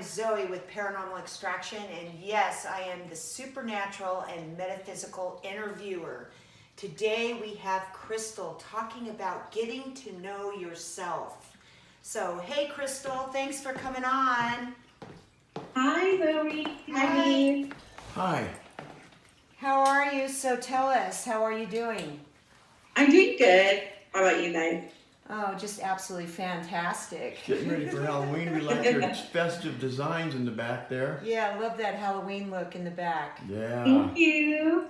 is Zoe with Paranormal Extraction, and yes, I am the supernatural and metaphysical interviewer. Today we have Crystal talking about getting to know yourself. So, hey Crystal, thanks for coming on. Hi, Zoe. Hi, Hi. Dave. Hi. How are you? So tell us, how are you doing? I'm doing good. How about you guys? Oh, just absolutely fantastic. Getting ready for Halloween. We like your festive designs in the back there. Yeah, I love that Halloween look in the back. Yeah. Thank you.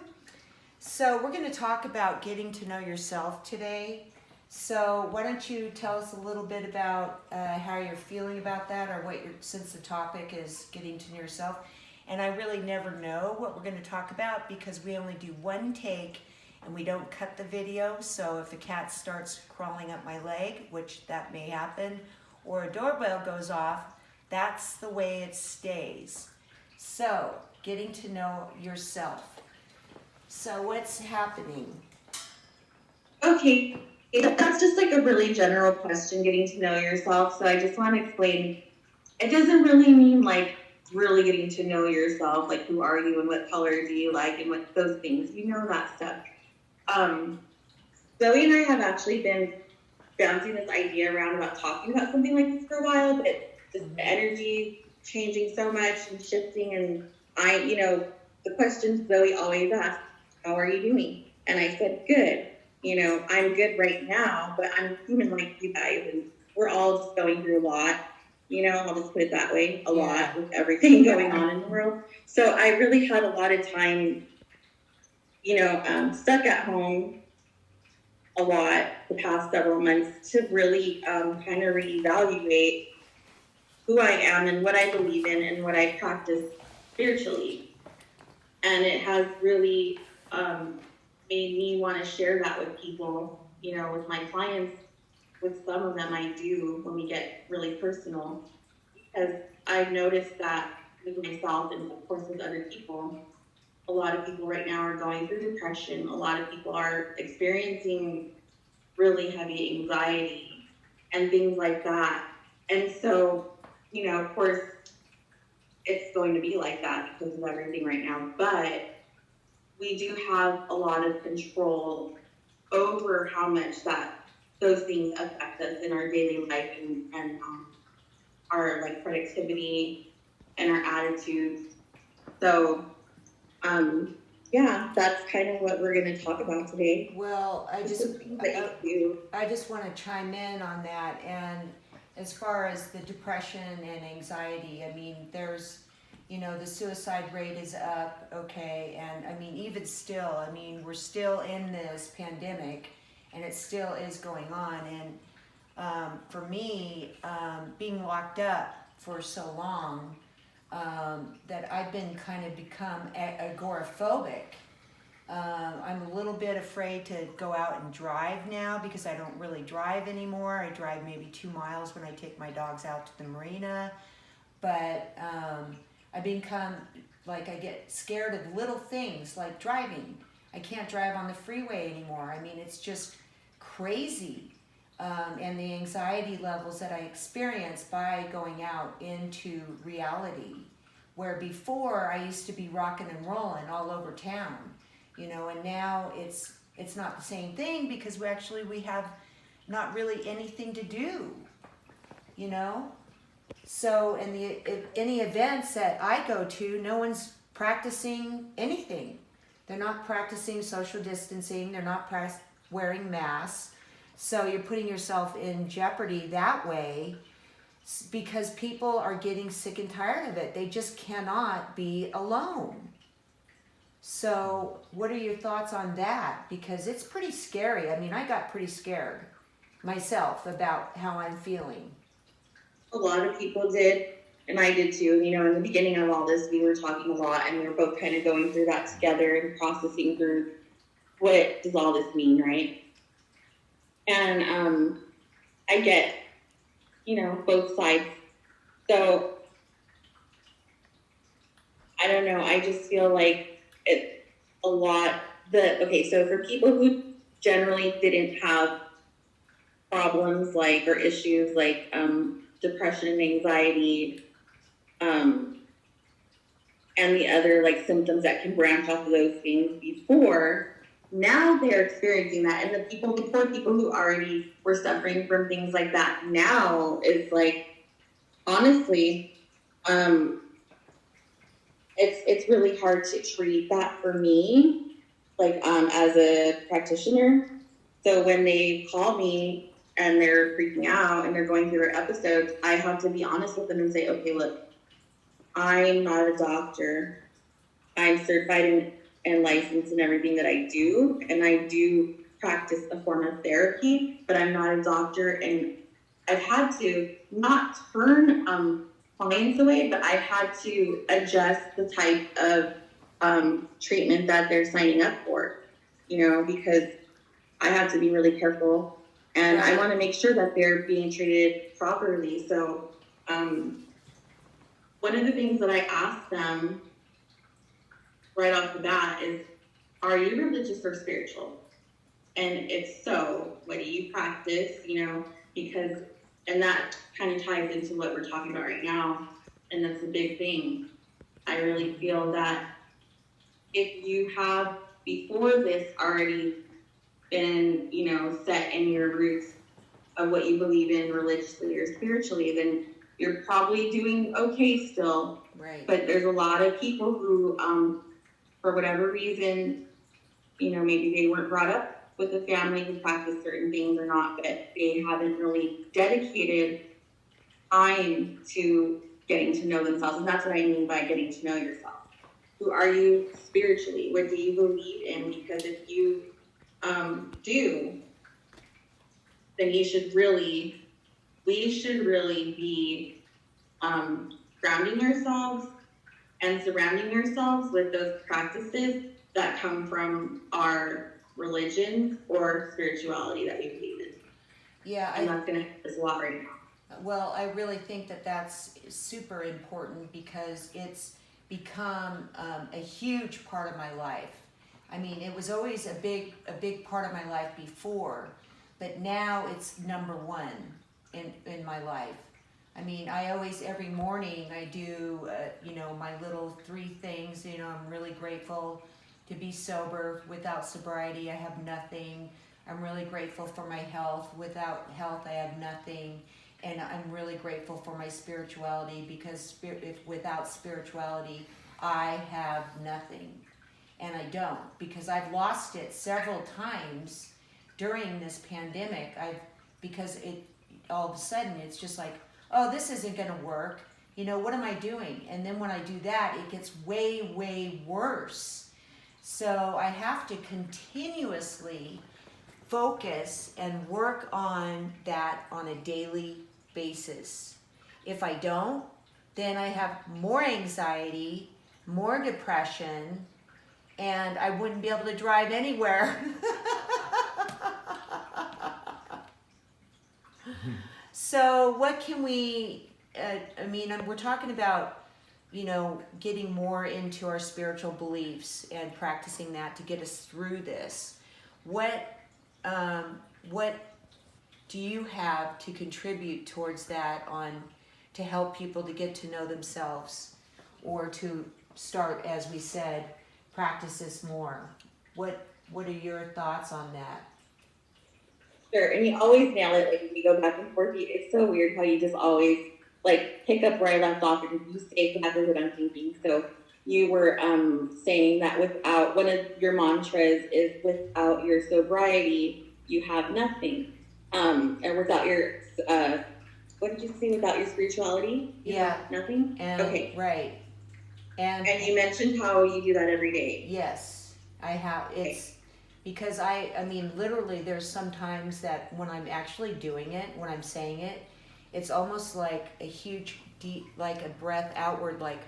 So we're going to talk about getting to know yourself today. So why don't you tell us a little bit about how you're feeling about that, or what since the topic is getting to know yourself. And I really never know what we're going to talk about because we only do one take and we don't cut the video. So if a cat starts crawling up my leg, which that may happen, or a doorbell goes off, that's the way it stays. So getting to know yourself. So what's happening? Okay, that's just like a really general question, getting to know yourself. So I just want to explain, it doesn't really mean like really getting to know yourself, like who are you and what color do you like and what those things, you know, that stuff. Zoe and I have actually been bouncing this idea around about talking about something like this for a while, but just the energy changing so much and shifting. And the questions Zoe always asks, how are you doing? And I said, good. I'm good right now, but I'm human like you guys, and we're all just going through a lot. I'll just put it that way, a lot with everything going on in the world. So I really had a lot of time, stuck at home a lot the past several months to really kind of reevaluate who I am and what I believe in and what I practice spiritually. And it has really made me want to share that with people, with my clients. With some of them I do when we get really personal, because I've noticed that with myself and of course with other people, a lot of people right now are going through depression. A lot of people are experiencing really heavy anxiety and things like that. And so, of course, it's going to be like that because of everything right now. But we do have a lot of control over how much those things affect us in our daily life and our like productivity and our attitudes. So, that's kind of what we're going to talk about today. Well, I just want to chime in on that. And as far as the depression and anxiety, I mean, there's, the suicide rate is up, okay, and I mean, even still, I mean, we're still in this pandemic, and it still is going on. And for me, being locked up for so long, that I've been kind of become agoraphobic. I'm a little bit afraid to go out and drive now because I don't really drive anymore. I drive maybe 2 miles when I take my dogs out to the marina. But I become, like, I get scared of little things like driving. I can't drive on the freeway anymore. I mean, it's just crazy. And the anxiety levels that I experience by going out into reality, where before I used to be rocking and rolling all over town, and now it's not the same thing because we have not really anything to do, So any events that I go to, no one's practicing anything. They're not practicing social distancing. They're not wearing masks. So you're putting yourself in jeopardy that way because people are getting sick and tired of it. They just cannot be alone. So what are your thoughts on that? Because it's pretty scary. I mean, I got pretty scared myself about how I'm feeling. A lot of people did, and I did too. In the beginning of all this, we were talking a lot, and we were both kind of going through that together and processing through what does all this mean, right? And I get, both sides. So I don't know. I just feel like it's a lot. So for people who generally didn't have problems or issues like depression and anxiety, and the other like symptoms that can branch off of those things before. Now they're experiencing that, and the poor people who already were suffering from things like that now is like, honestly, it's really hard to treat that for me, like as a practitioner. So when they call me and they're freaking out and they're going through their episodes, I have to be honest with them and say, okay, look, I'm not a doctor. I'm certified and licensed in everything that I do, and I do practice a form of therapy, but I'm not a doctor, and I've had to not turn clients away, but I've had to adjust the type of treatment that they're signing up for, because I have to be really careful, and I want to make sure that they're being treated properly. So one of the things that I ask them right off the bat is, are you religious or spiritual? And if so, what do you practice? Because, and that kind of ties into what we're talking about right now, and that's a big thing. I really feel that if you have before this already been, set in your roots of what you believe in religiously or spiritually, then you're probably doing okay still. Right. But there's a lot of people who, for whatever reason, maybe they weren't brought up with a family who practiced certain things or not, but they haven't really dedicated time to getting to know themselves. And that's what I mean by getting to know yourself. Who are you spiritually? What do you believe in? Because if you do, then we should really be grounding ourselves and surrounding ourselves with those practices that come from our religion or spirituality that we believe in. Yeah, and that's going to help us a lot right now. Well, I really think that that's super important because it's become a huge part of my life. I mean, it was always a big part of my life before, but now it's number one in my life. I mean, I always, every morning I do, my little 3 things. I'm really grateful to be sober. Without sobriety, I have nothing. I'm really grateful for my health. Without health, I have nothing. And I'm really grateful for my spirituality because without spirituality, I have nothing. And I don't, because I've lost it several times during this pandemic. Because all of a sudden it's just like, oh, this isn't going to work. What am I doing? And then when I do that, it gets way, way worse. So I have to continuously focus and work on that on a daily basis. If I don't, then I have more anxiety, more depression, and I wouldn't be able to drive anywhere. So what can we, we're talking about, getting more into our spiritual beliefs and practicing that to get us through this. What do you have to contribute towards that to help people to get to know themselves or to start, as we said, practice this more? What are your thoughts on that? Sure, and you always nail it. Like, we go back and forth. It's so weird how you just always pick up where I left off, and you say exactly what I'm thinking. So you were saying that without one of your mantras is without your sobriety, you have nothing, and without your what did you say? Without your spirituality, you have nothing. Okay, right. And you mentioned how you do that every day. Yes, I have. It's because literally there's sometimes that when I'm actually doing it, when I'm saying it, it's almost like a huge deep, like a breath outward, like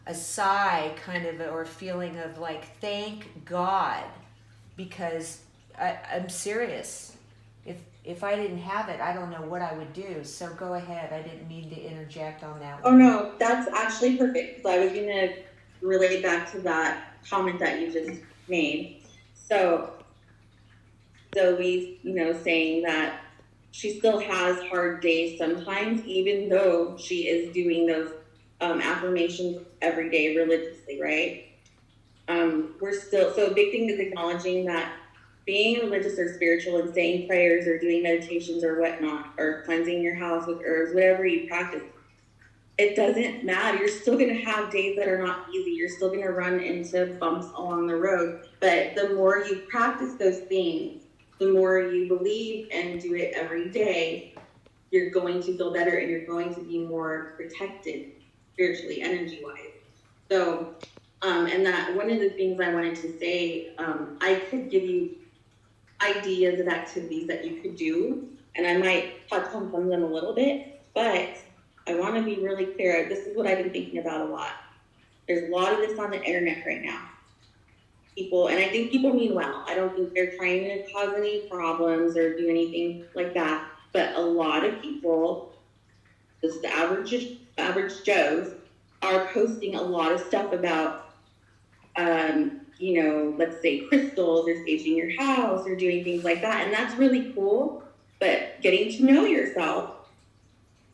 a sigh kind of, or feeling of thank God, because I'm serious. If I didn't have it, I don't know what I would do. So go ahead. I didn't mean to interject on that one. Oh no, that's actually perfect. So I was going to relate back to that comment that you just made. So Zoe's, saying that she still has hard days sometimes, even though she is doing those affirmations every day religiously, right? We're still, so a big thing is acknowledging that being religious or spiritual and saying prayers or doing meditations or whatnot, or cleansing your house with herbs, whatever you practice, it doesn't matter. You're still going to have days that are not easy. You're still going to run into bumps along the road. But the more you practice those things, the more you believe and do it every day, you're going to feel better and you're going to be more protected spiritually, energy wise. So, and that one of the things I wanted to say, I could give you ideas of activities that you could do, and I might touch on some of them a little bit, but I want to be really clear. This is what I've been thinking about a lot. There's a lot of this on the internet right now. People, and I think people mean well. I don't think they're trying to cause any problems or do anything like that. But a lot of people, just the average Joes, are posting a lot of stuff about, let's say crystals or staging your house or doing things like that. And that's really cool. But getting to know yourself,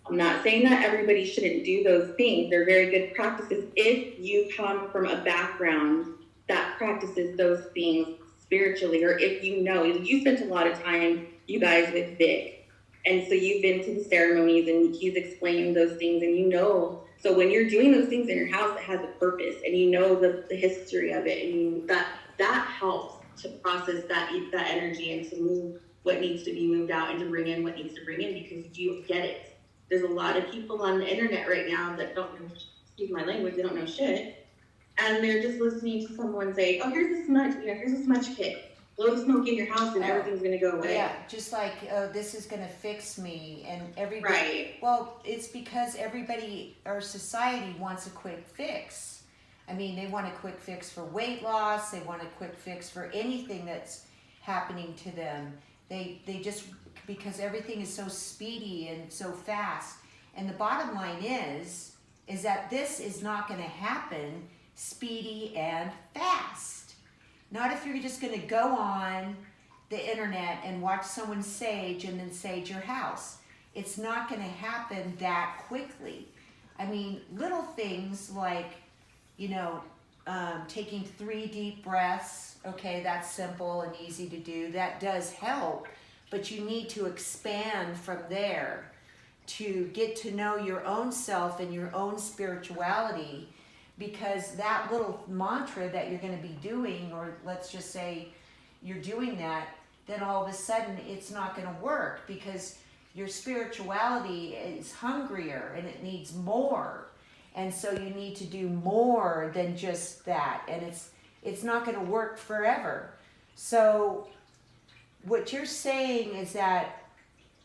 I'm not saying that everybody shouldn't do those things. They're very good practices if you come from a background that practices those things spiritually, or if you spent a lot of time, you guys, with Vic. And so you've been to the ceremonies and he's explained those things, and so when you're doing those things in your house, it has a purpose, and the history of it, and that helps to process that energy and to move what needs to be moved out and to bring in what needs to bring in, because you get it. There's a lot of people on the internet right now that don't know, excuse my language, they don't know shit. And they're just listening to someone say, oh, here's a smudge kit. Blow the smoke in your house and everything's going to go away. Yeah, just like, oh, this is going to fix me. And everybody, right. Well, it's because our society wants a quick fix. I mean, they want a quick fix for weight loss. They want a quick fix for anything that's happening to them. They just, because everything is so speedy and so fast. And the bottom line is that this is not going to happen speedy and fast. Not if you're just going to go on the internet and watch someone sage and then sage your house. It's not going to happen that quickly. I mean, little things like, taking 3 deep breaths. Okay, that's simple and easy to do. That does help, but you need to expand from there to get to know your own self and your own spirituality, because that little mantra that you're going to be doing, or let's just say you're doing that, then all of a sudden it's not going to work, because your spirituality is hungrier and it needs more. And so you need to do more than just that. And it's not going to work forever. So what you're saying is that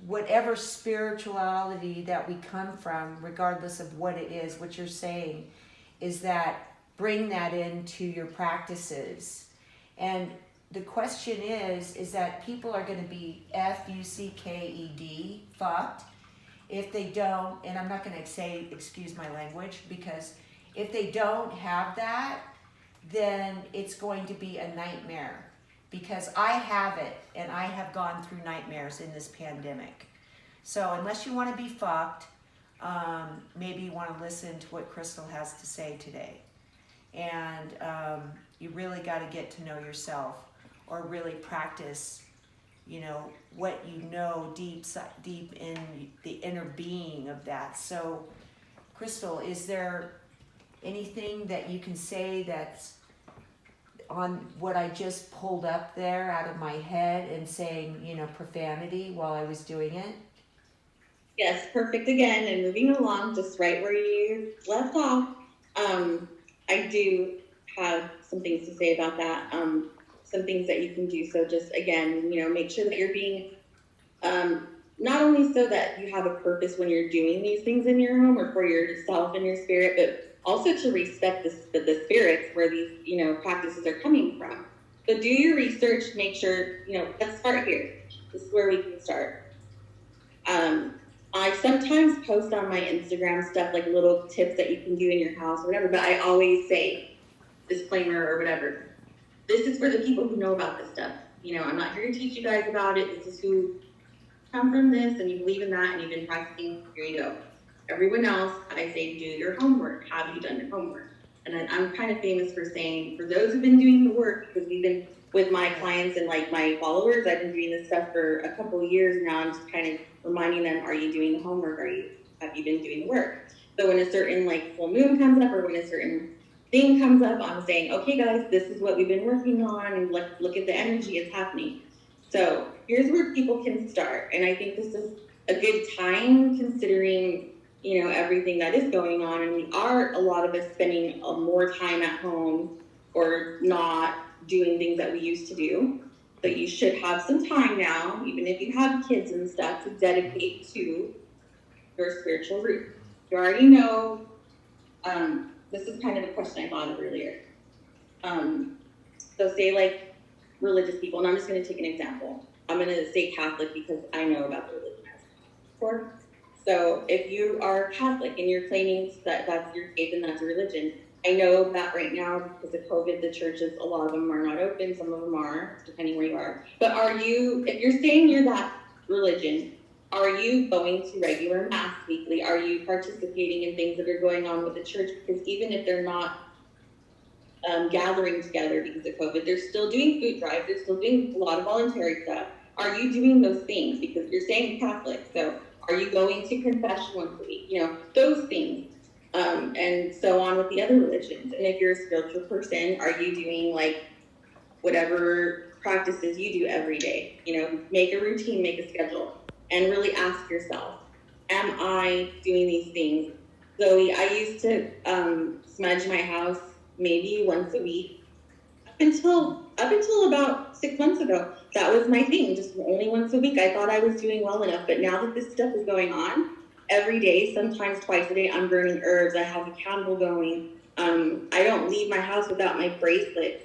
whatever spirituality that we come from, regardless of what it is, what you're saying is that bring that into your practices. And the question is that people are going to be F-U-C-K-E-D, fucked, if they don't, and I'm not going to say, excuse my language, because if they don't have that, then it's going to be a nightmare. Because I have it, and I have gone through nightmares in this pandemic. So unless you want to be fucked, maybe you want to listen to what Crystal has to say today. And you really got to get to know yourself, or really practice, what deep in the inner being of that. So, Crystal, is there anything that you can say that's on what I just pulled up there out of my head and saying, profanity while I was doing it? Yes, perfect again. And moving along, just right where you left off, I do have some things to say about that, some things that you can do. So just, again, make sure that you're being, not only so that you have a purpose when you're doing these things in your home or for yourself and your spirit, but also to respect the spirits where these, practices are coming from. So do your research, make sure, let's start here. This is where we can start. I sometimes post on my Instagram stuff, like little tips that you can do in your house or whatever, but I always say, disclaimer or whatever, this is for the people who know about this stuff. I'm not here to teach you guys about it. This is who come from this and you believe in that and you've been practicing, here you go. everyone else, I say, do your homework. Have you done your homework? And I'm kind of famous for saying, for those who've been doing the work, because we've been with my clients and like my followers, I've been doing this stuff for a couple of years now. I'm just kind of reminding them, are you doing the homework? Have you been doing the work? So when a certain like full moon comes up or when a certain thing comes up, I'm saying, okay guys, this is what we've been working on, and look at the energy, it's happening. So here's where people can start. And I think this is a good time considering, you know, everything that is going on, and we are, a lot of us, spending more time at home or not doing things that we used to do. So you should have some time now, even if you have kids and stuff, to dedicate to your spiritual roots. You already know, this is kind of a question I thought of earlier. So say like religious people, and I'm just going to take an example. I'm going to say Catholic because I know about the religion before. So if you are Catholic and you're claiming that that's your faith and that's a religion, I know that right now because of COVID, the churches, a lot of them are not open, some of them are, depending where you are. But are you, if you're saying you're that religion, are you going to regular mass weekly? Are you participating in things that are going on with the church? Because even if they're not gathering together because of COVID, they're still doing food drives, they're still doing a lot of voluntary stuff. Are you doing those things? Because you're saying Catholic, so are you going to confession once a week? You know, those things. And so on with the other religions. And if you're a spiritual person, are you doing like whatever practices you do every day? You know, make a routine, make a schedule, and really ask yourself, am I doing these things? Zoe, I used to smudge my house maybe once a week up until about 6 months ago. That was my thing, just only once a week. I thought I was doing well enough, but now that this stuff is going on, every day, sometimes twice a day, I'm burning herbs. I have a candle going. I don't leave my house without my bracelets.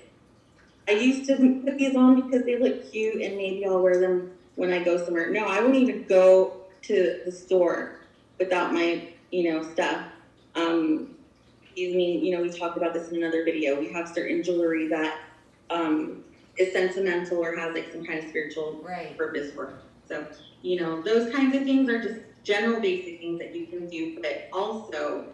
I used to put these on because they look cute and maybe I'll wear them when I go somewhere. No, I won't even go to the store without my, you know, stuff. Excuse me, you know, we talked about this in another video. We have certain jewelry that is sentimental or has like some kind of spiritual purpose for it. So, you know, those kinds of things are just general basic things that you can do, but also,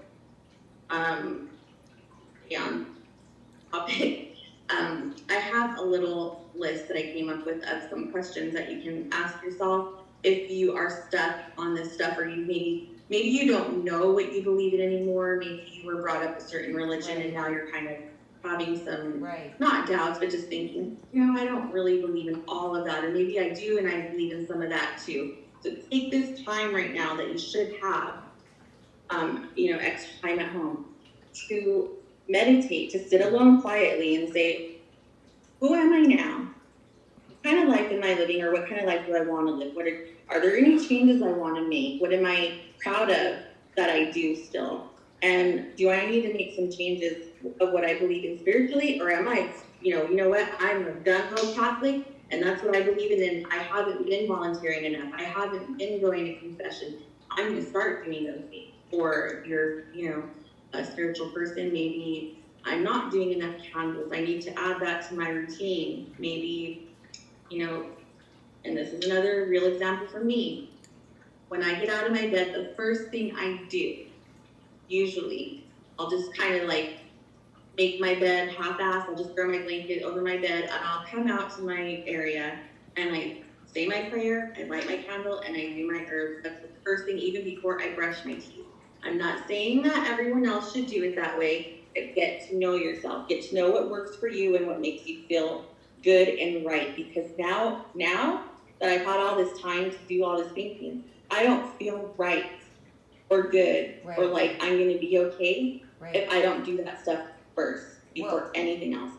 topic. I have a little list that I came up with of some questions that you can ask yourself if you are stuck on this stuff, or you maybe you don't know what you believe in anymore. Maybe you were brought up a certain religion and now you're kind of having some, not doubts, but just thinking, you know, I don't really believe in all of that, or maybe I do and I believe in some of that too. So take this time right now that you should have, you know, extra time at home to meditate, to sit alone quietly and say, who am I now? What kind of life am I living, or what kind of life do I want to live? Are there any changes I want to make? What am I proud of that I do still? And do I need to make some changes of what I believe in spiritually, or am I, you know what, I'm a done-home Catholic, and that's what I believe in, and I haven't been volunteering enough. I haven't been going to confession. I'm going to start doing those things. Or you're, you know, a spiritual person, maybe I'm not doing enough candles. I need to add that to my routine. Maybe, you know, and this is another real example for me. When I get out of my bed, the first thing I do, usually, I'll just kind of like make my bed half-assed. I'll just throw my blanket over my bed and I'll come out to my area and I say my prayer, I light my candle, and I do my herbs. That's the first thing, even before I brush my teeth. I'm not saying that everyone else should do it that way, but get to know yourself. Get to know what works for you and what makes you feel good and right. Because now that I've had all this time to do all this thinking, I don't feel right or good or like I'm going to be okay if I don't do that stuff first before anything else.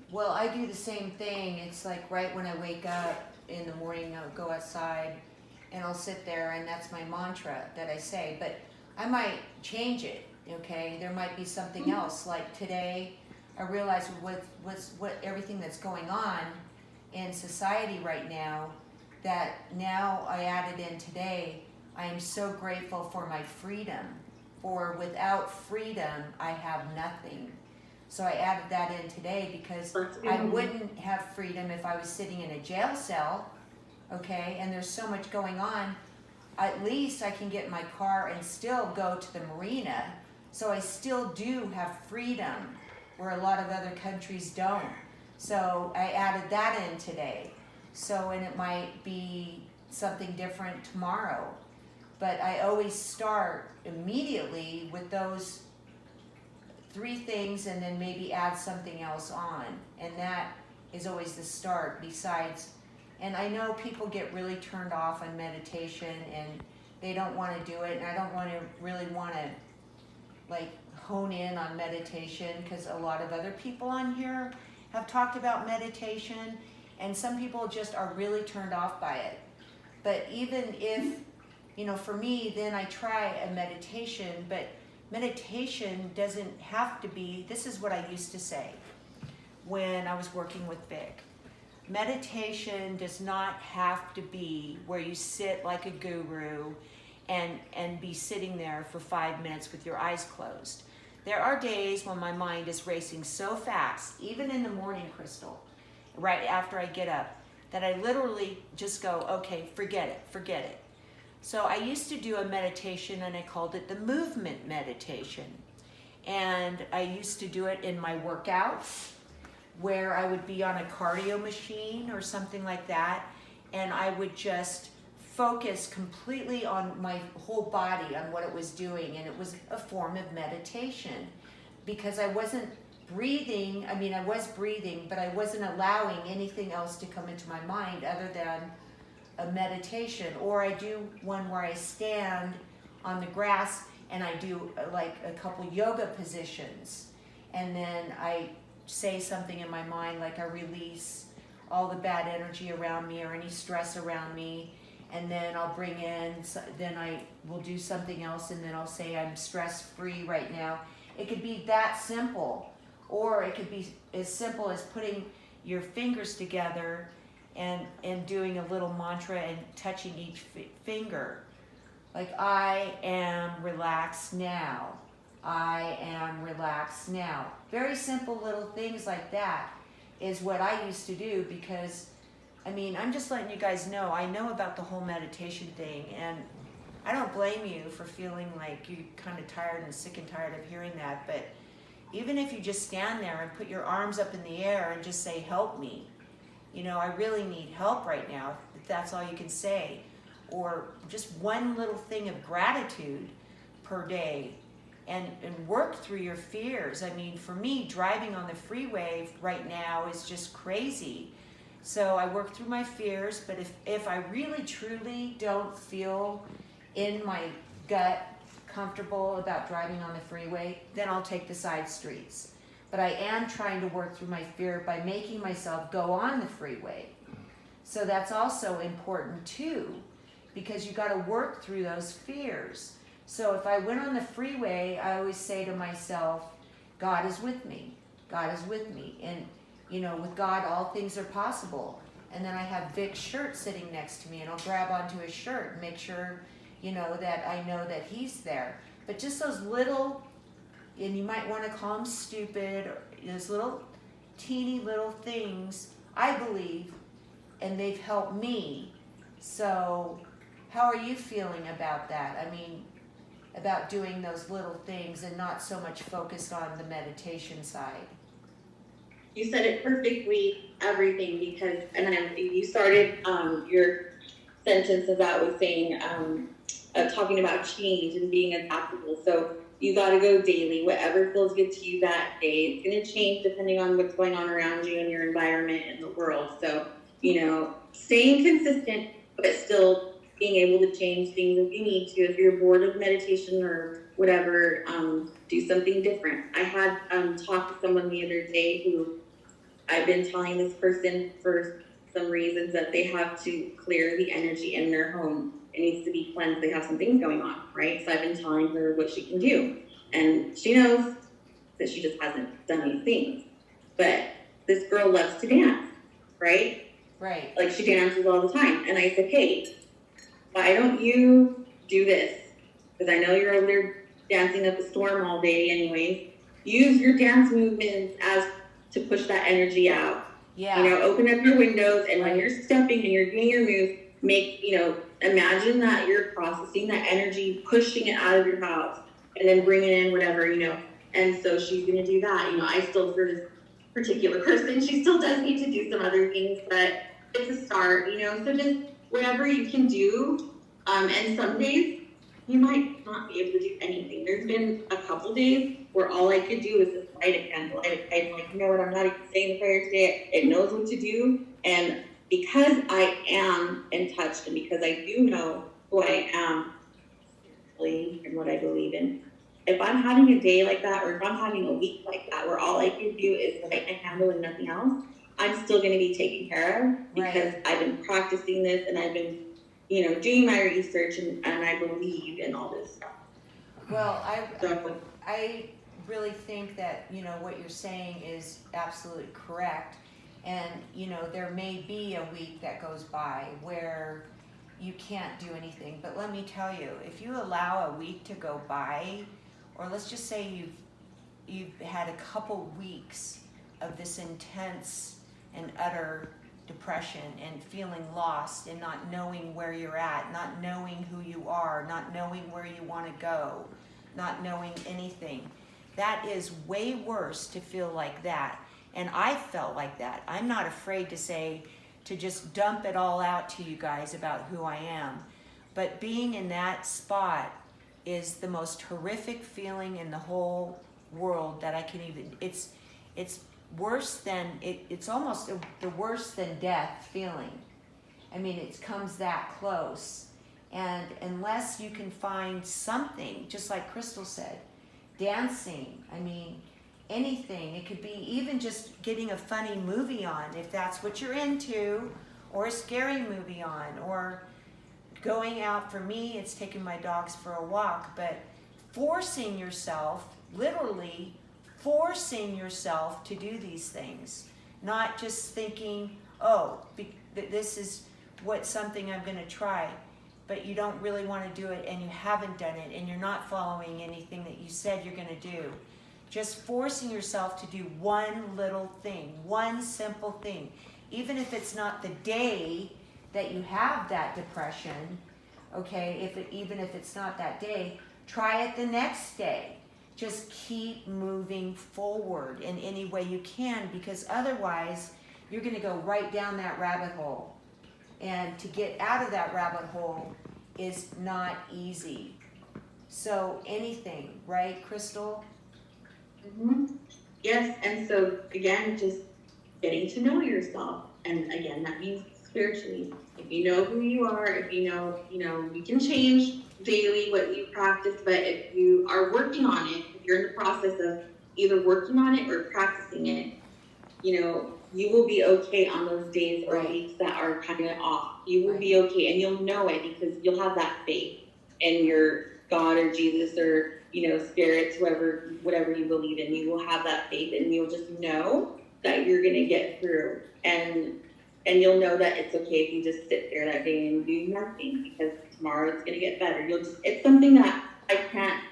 Well, I do the same thing. It's like right when I wake up in the morning, I'll go outside and I'll sit there, and that's my mantra that I say. But I might change it, okay? There might be something else. Like today, I realized what everything that's going on in society right now, that now I added in today, I am so grateful for my freedom. For without freedom, I have nothing. So I added that in today because I wouldn't have freedom if I was sitting in a jail cell, okay? And there's so much going on. at least I can get in my car and still go to the marina. So I still do have freedom where a lot of other countries don't. So I added that in today. So, and it might be something different tomorrow. But I always start immediately with those 3 things and then maybe add something else on. And that is always the start besides, and I know people get really turned off on meditation and they don't want to do it, and I don't really want to like hone in on meditation because a lot of other people on here have talked about meditation and some people just are really turned off by it. But even if, for me, then I try a meditation, but meditation doesn't have to be, this is what I used to say when I was working with Vic. Meditation does not have to be where you sit like a guru and be sitting there for 5 minutes with your eyes closed. There are days when my mind is racing so fast, even in the morning, Crystal, right after I get up, that I literally just go, okay, forget it. So I used to do a meditation and I called it the movement meditation. And I used to do it in my workouts where I would be on a cardio machine or something like that, and I would just focus completely on my whole body, on what it was doing, and it was a form of meditation because I wasn't breathing. I mean, I was breathing, but I wasn't allowing anything else to come into my mind other than a meditation. Or I do one where I stand on the grass and I do like a couple yoga positions, and then I say something in my mind, like I release all the bad energy around me or any stress around me, and then I'll bring in, then I will do something else, and then I'll say I'm stress-free right now. It could be that simple, or it could be as simple as putting your fingers together and doing a little mantra and touching each finger. Like, I am relaxed now. I am relaxed now. Very simple little things like that is what I used to do because, I mean, I'm just letting you guys know, I know about the whole meditation thing, and I don't blame you for feeling like you're kind of tired and sick and tired of hearing that, but even if you just stand there and put your arms up in the air and just say, help me, I really need help right now, if that's all you can say, or just one little thing of gratitude per day, and work through your fears. I mean, for me, driving on the freeway right now is just crazy. So I work through my fears, but if I really truly don't feel in my gut comfortable about driving on the freeway, then I'll take the side streets. But I am trying to work through my fear by making myself go on the freeway. So that's also important too, because you got to work through those fears. So if I went on the freeway, I always say to myself, God is with me. God is with me. And, with God, all things are possible. And then I have Vic's shirt sitting next to me, and I'll grab onto his shirt and make sure, that I know that he's there. But just those little, and you might want to call them stupid, or those little teeny little things, I believe, and they've helped me. So how are you feeling about that? I mean, about doing those little things and not so much focused on the meditation side. You said it perfectly, everything, because, you started your sentence as I was saying, talking about change and being adaptable. So you got to go daily, whatever feels good to you that day. It's going to change depending on what's going on around you and your environment and the world. So, staying consistent, but still being able to change things if you need to. If you're bored of meditation or whatever, do something different. I had talked to someone the other day who I've been telling this person for some reasons that they have to clear the energy in their home. It needs to be cleansed. They have something going on, right? So I've been telling her what she can do. And she knows that she just hasn't done these things. But this girl loves to dance, right? Right. Like, she dances all the time. And I said, hey, why don't you do this? Because I know you're over there dancing up a storm all day anyways. Use your dance movements as to push that energy out. Yeah. Open up your windows, and when you're stepping and you're doing your moves, make, imagine that you're processing that energy, pushing it out of your house, and then bringing in whatever, and so she's going to do that. I still, for this particular person, she still does need to do some other things, but it's a start, so just whatever you can do. And some days you might not be able to do anything. There's been a couple days where all I could do was just light a candle. I'm like, you know what, I'm not even saying the prayer today. It knows what to do. And because I am in touch, and because I do know who I am and what I believe in, if I'm having a day like that, or if I'm having a week like that, where all I can do is light a candle and nothing else, I'm still going to be taken care of, because I've been practicing this, and I've been, doing my research, and I believe in all this stuff. Well, I really think that, what you're saying is absolutely correct. And, there may be a week that goes by where you can't do anything. But let me tell you, if you allow a week to go by, or let's just say you've had a couple weeks of this intense and utter depression and feeling lost and not knowing where you're at, not knowing who you are, not knowing where you want to go, not knowing anything. That is way worse to feel like that. And I felt like that. I'm not afraid to just dump it all out to you guys about who I am. But being in that spot is the most horrific feeling in the whole world that I can even, it's worse than, it's almost the worse than death feeling. I mean, it comes that close. And unless you can find something, just like Crystal said, dancing, anything. It could be even just getting a funny movie on, if that's what you're into, or a scary movie on, or going out. For me, it's taking my dogs for a walk, but forcing yourself, literally forcing yourself to do these things, not just thinking, this is something I'm going to try, but you don't really want to do it, and you haven't done it, and you're not following anything that you said you're going to do. Just forcing yourself to do one little thing, one simple thing. Even if it's not the day that you have that depression, okay, even if it's not that day, try it the next day. Just keep moving forward in any way you can, because otherwise you're going to go right down that rabbit hole. And to get out of that rabbit hole is not easy. So anything, right, Crystal? Mm-hmm. Yes, and so again, just getting to know yourself, and again, that means spiritually. If you know who you are, if you know, you can change daily what you practice, but if you are working on it, if you're in the process of either working on it or practicing it, you will be okay on those days or weeks that are kind of off. You will be okay, and you'll know it, because you'll have that faith in your God or Jesus or spirits, whatever you believe in. You will have that faith, and you'll just know that you're gonna get through, and you'll know that it's okay if you just sit there that day and do nothing, because tomorrow it's gonna get better. It's something that I can't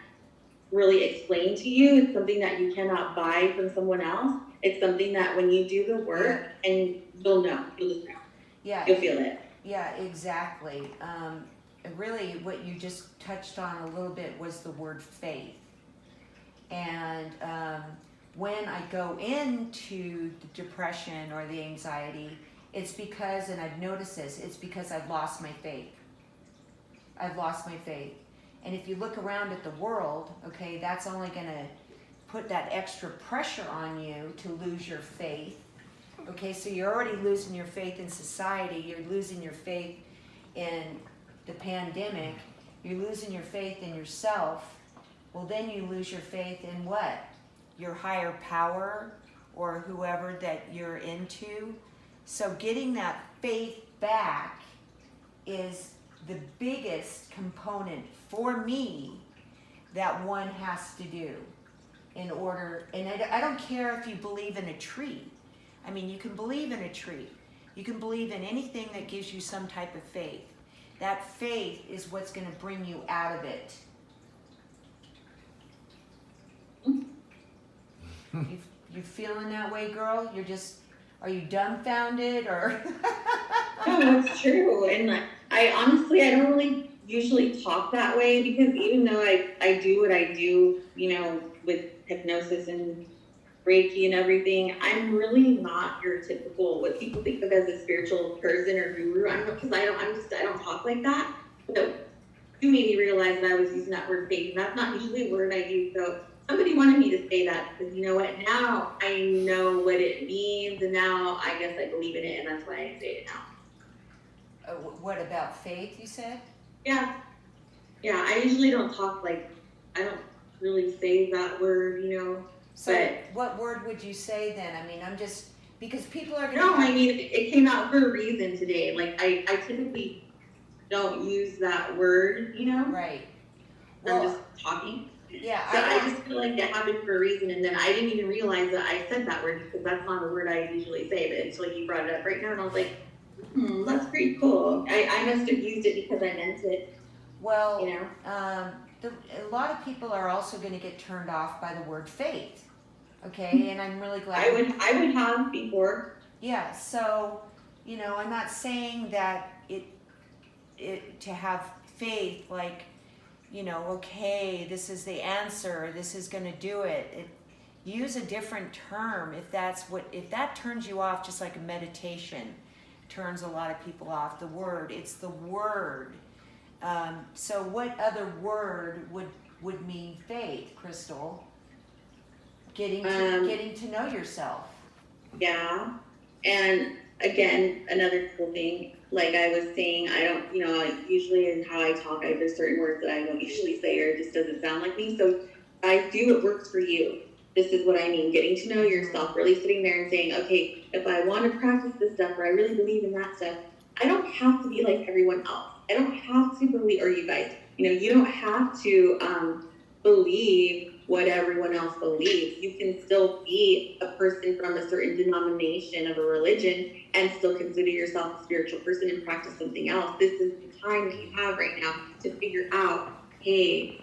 really explain to you. It's something that you cannot buy from someone else. It's something that when you do the work, and you'll just know. Yeah. You'll feel it. Yeah, exactly. Really what you just touched on a little bit was the word faith. And when I go into the depression or the anxiety, it's because, and I've noticed this, it's because I've lost my faith. I've lost my faith. And if you look around at the world, okay, that's only going to put that extra pressure on you to lose your faith. Okay, so you're already losing your faith in society, you're losing your faith in the pandemic, you're losing your faith in yourself. Well, then you lose your faith in what? Your higher power or whoever that you're into. So getting that faith back is the biggest component for me that one has to do in order, and I don't care if you believe in a tree. You can believe in a tree. You can believe in anything that gives you some type of faith. That faith is what's going to bring you out of it. You feeling that way, girl? Are you dumbfounded or? No, it's true. And I honestly, I don't really usually talk that way because even though I do what I do, with hypnosis and Reiki and everything, I'm really not your typical what people think of as a spiritual person or guru. I'm because I don't talk like that. But you made me realize that I was using that word faith, and that's not usually a word I use. So somebody wanted me to say that because you know what? Now I know what it means, and now I guess I believe in it, and that's why I say it now. What about faith, you said? Yeah, yeah. I usually don't talk like I don't really say that word. So But what word would you say then? I mean, I'm just, because people are no, gonna. I mean it came out for a reason today. Like I typically don't use that word. Right. I'm Well, just talking. yeah, So I I just feel like it happened for a reason, and then I didn't even realize that I said that word because that's not a word I usually say. But until you brought it up right now, and I was like, that's pretty cool. I must have used it because I meant it. well, a lot of people are also gonna get turned off by the word faith. Okay, and I'm really glad. I would have before. Yeah, so, I'm not saying that it to have faith, like, okay, this is the answer, this is gonna do it. Use a different term if that turns you off, just like a meditation turns a lot of people off. It's the word. So what other word would mean faith, Crystal? Getting to know yourself. Yeah. And again, another cool thing, like I was saying, I don't, usually in how I talk, there's certain words that I don't usually say or it just doesn't sound like me. So I do what works for you. This is what I mean, getting to know yourself, really sitting there and saying, okay, if I want to practice this stuff or I really believe in that stuff, I don't have to be like everyone else. I don't have to believe, or you guys, you don't have to believe what everyone else believes. You can still be a person from a certain denomination of a religion and still consider yourself a spiritual person and practice something else. This is the time that you have right now to figure out, hey,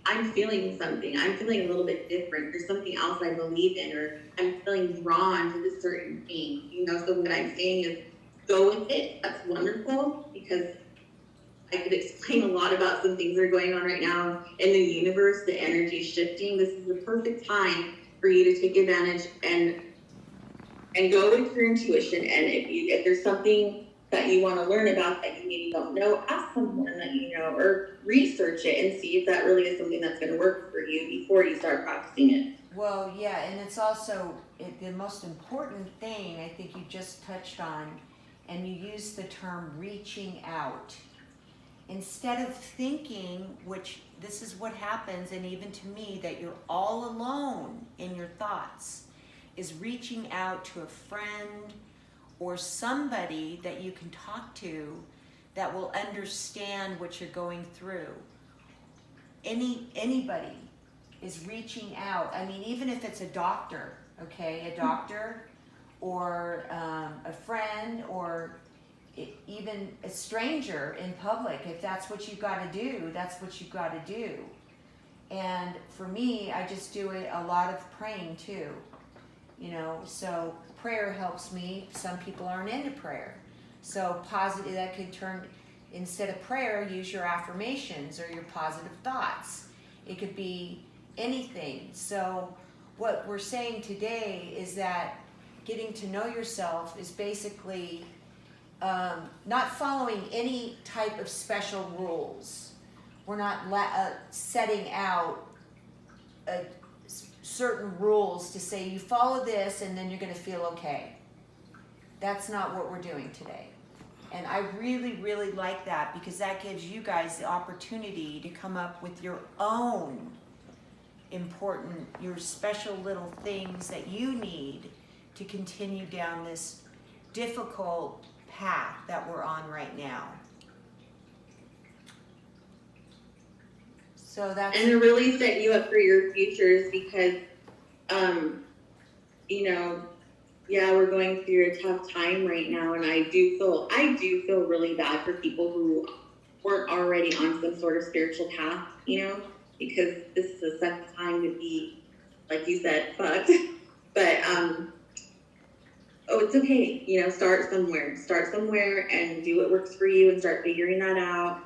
I'm feeling something. I'm feeling a little bit different. There's something else I believe in, or I'm feeling drawn to this certain thing. So what I'm saying is go with it. That's wonderful because I could explain a lot about some things that are going on right now in the universe, the energy shifting. This is the perfect time for you to take advantage and go with your intuition. And if there's something that you want to learn about that you maybe don't know, ask someone that you know or research it and see if that really is something that's going to work for you before you start practicing it. Well, yeah, and it's also the most important thing I think you just touched on, and you used the term reaching out. Instead of thinking, which this is what happens, and even to me, that you're all alone in your thoughts, is reaching out to a friend or somebody that you can talk to that will understand what you're going through. Anybody is reaching out. I mean, even if it's a doctor, okay, a doctor or a friend or even a stranger in public, if that's what you got to do, that's what you got to do. And for me, I just do it a lot of praying too. So prayer helps me. Some people aren't into prayer. So positive, that could turn, instead of prayer, use your affirmations or your positive thoughts. It could be anything. So what we're saying today is that getting to know yourself is basically not following any type of special rules. We're not setting out certain rules to say you follow this and then you're going to feel okay. That's not what we're doing today. And I really, really like that because that gives you guys the opportunity to come up with your own your special little things that you need to continue down this difficult path that we're on right now. So that's, and to really set you up for your futures because yeah, we're going through a tough time right now, and I do feel really bad for people who weren't already on some sort of spiritual path, because this is a second time to be, like you said, fucked. But oh, it's okay, start somewhere and do what works for you and start figuring that out.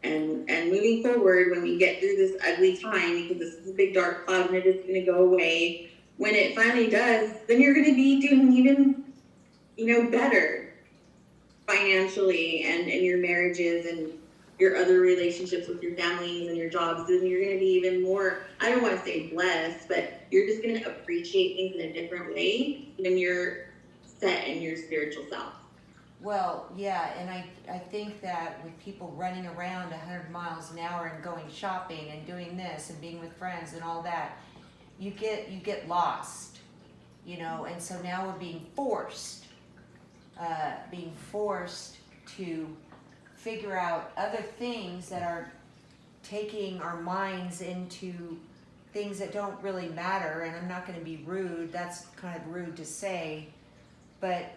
And moving forward, when we get through this ugly time, because this is a big dark cloud and it is going to go away, when it finally does, then you're going to be doing even, better financially and in your marriages and your other relationships with your families and your jobs. And you're going to be even more, I don't want to say blessed, but you're just going to appreciate things in a different way when you're set in your spiritual self. Well, yeah, and I think that with people running around 100 miles an hour and going shopping and doing this and being with friends and all that, you get lost, and so now we're being forced to figure out other things that are taking our minds into things that don't really matter. And I'm not going to be rude, that's kind of rude to say, but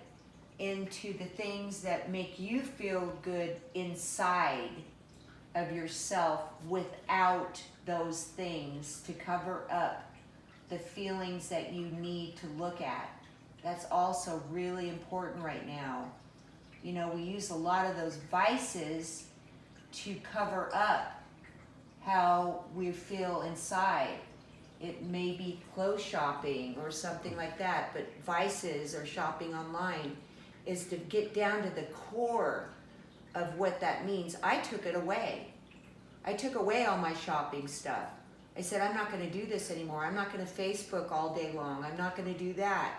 into the things that make you feel good inside of yourself without those things to cover up the feelings that you need to look at. That's also really important right now. We use a lot of those vices to cover up how we feel inside. It may be clothes shopping or something like that, but vices or shopping online is to get down to the core of what that means. I took it away. I took away all my shopping stuff. I said, I'm not going to do this anymore. I'm not going to Facebook all day long. I'm not going to do that.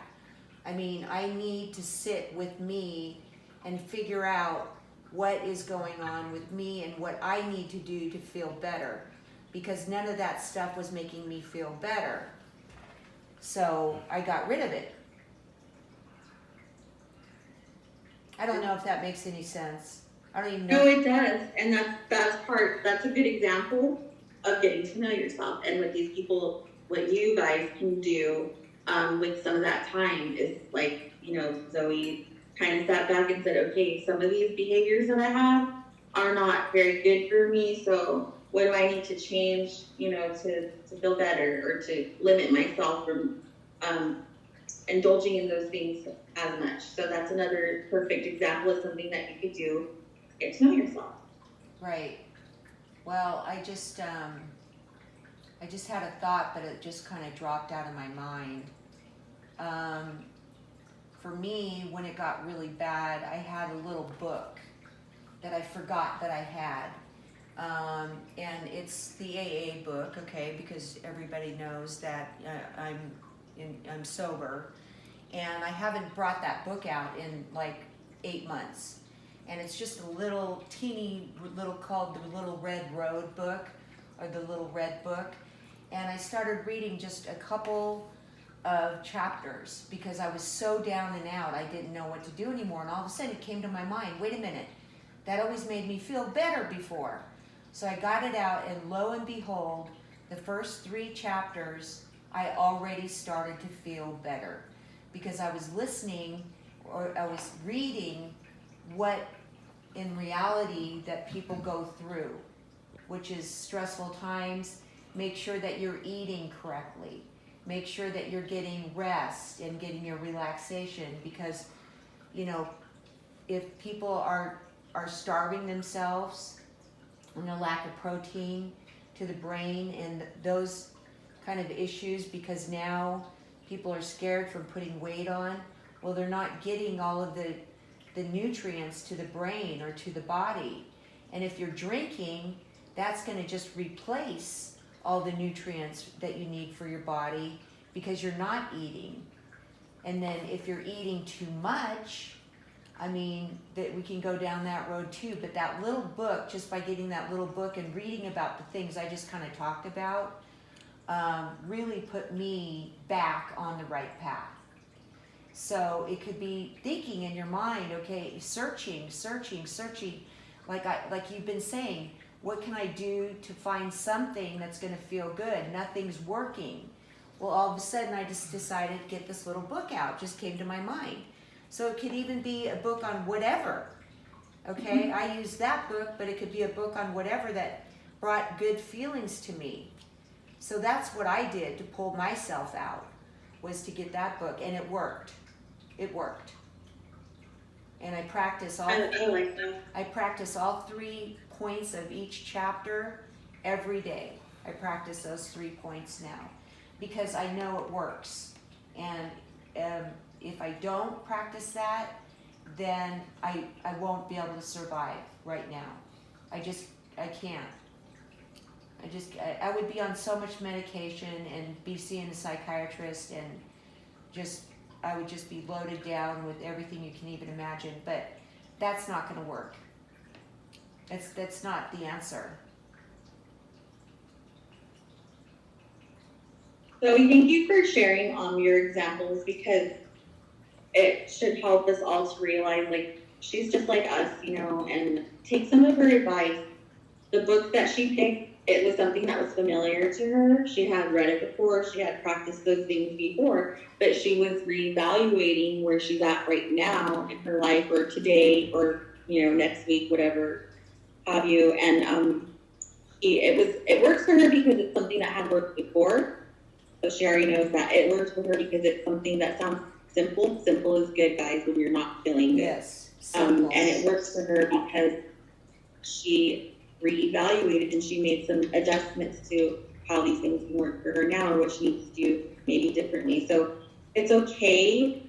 I need to sit with me and figure out what is going on with me and what I need to do to feel better, because none of that stuff was making me feel better. So I got rid of it. I don't know if that makes any sense. I don't even know. No, it does. And that's a good example of getting to know yourself. And what these people, what you guys can do with some of that time is like, Zoe kind of sat back and said, okay, some of these behaviors that I have are not very good for me. So what do I need to change, to feel better or to limit myself from indulging in those things as much. So that's another perfect example of something that you could do to get to know yourself. Right. Well, I just had a thought, but it just kind of dropped out of my mind. For me, when it got really bad, I had a little book that I forgot that I had. And it's the AA book, okay, because everybody knows that I'm sober. And I haven't brought that book out in like 8 months. And it's just a little teeny little called the Little Red Road book, or the Little Red Book. And I started reading just a couple of chapters because I was so down and out. I didn't know what to do anymore. And all of a sudden it came to my mind, wait a minute, that always made me feel better before. So I got it out, and lo and behold, the first 3 chapters, I already started to feel better because I was listening, or I was reading what in reality that people go through, which is stressful times. Make sure that you're eating correctly. Make sure that you're getting rest and getting your relaxation, because if people are starving themselves and a lack of protein to the brain and those kind of issues, because now people are scared from putting weight on, well, they're not getting all of the nutrients to the brain or to the body. And if you're drinking, that's going to just replace all the nutrients that you need for your body because you're not eating. And then if you're eating too much, that we can go down that road too. But that little book, just by getting that little book and reading about the things I just kind of talked about, really put me back on the right path. So it could be thinking in your mind, okay, searching, like you've been saying, what can I do to find something that's going to feel good? Nothing's working. Well, all of a sudden I just decided to get this little book out, just came to my mind. So it could even be a book on whatever. Okay, I use that book, but it could be a book on whatever that brought good feelings to me. So that's what I did to pull myself out, was to get that book, and it worked. It worked. And I practice all I like that. I practice all 3 points of each chapter every day. I practice those 3 points now because I know it works. And if I don't practice that, then I won't be able to survive right now. I can't. I would be on so much medication and be seeing a psychiatrist and I would just be loaded down with everything you can even imagine, but that's not gonna work. That's not the answer. So thank you for sharing your examples, because it should help us all to realize, like, she's just like us, you know, and take some of her advice. The book that she picked, it was something that was familiar to her. She had read it before, she had practiced those things before, but she was reevaluating where she's at right now in her life, or today, or, you know, next week, whatever have you. And it works for her because it's something that had worked before. So she already knows that it works for her because it's something that sounds simple. Simple is good, guys, when you're not feeling good. Yes, simple. And it works for her because she reevaluated and she made some adjustments to how these things can work for her now, or what she needs to do maybe differently. So it's okay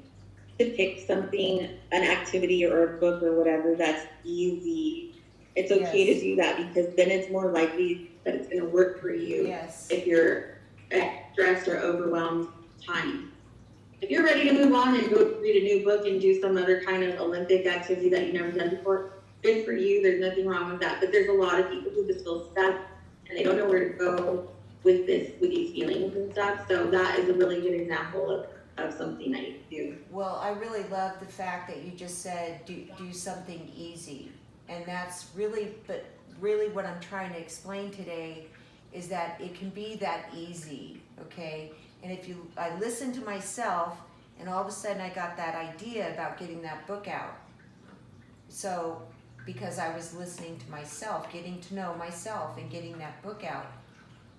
to pick something, an activity or a book or whatever that's easy. It's okay Yes. to do that, because then it's more likely that it's going to work for you. Yes. If you're at stressed or overwhelmed time. If you're ready to move on and go read a new book and do some other kind of Olympic activity that you've never done before, good for you. There's nothing wrong with that. But there's a lot of people who just feel stuck and they don't know where to go with these feelings and stuff. So that is a really good example of something that you can do. Well, I really love the fact that you just said do something easy. And that's really what I'm trying to explain today is that it can be that easy, okay? And I listened to myself, and all of a sudden I got that idea about getting that book out. So, because I was listening to myself, getting to know myself and getting that book out.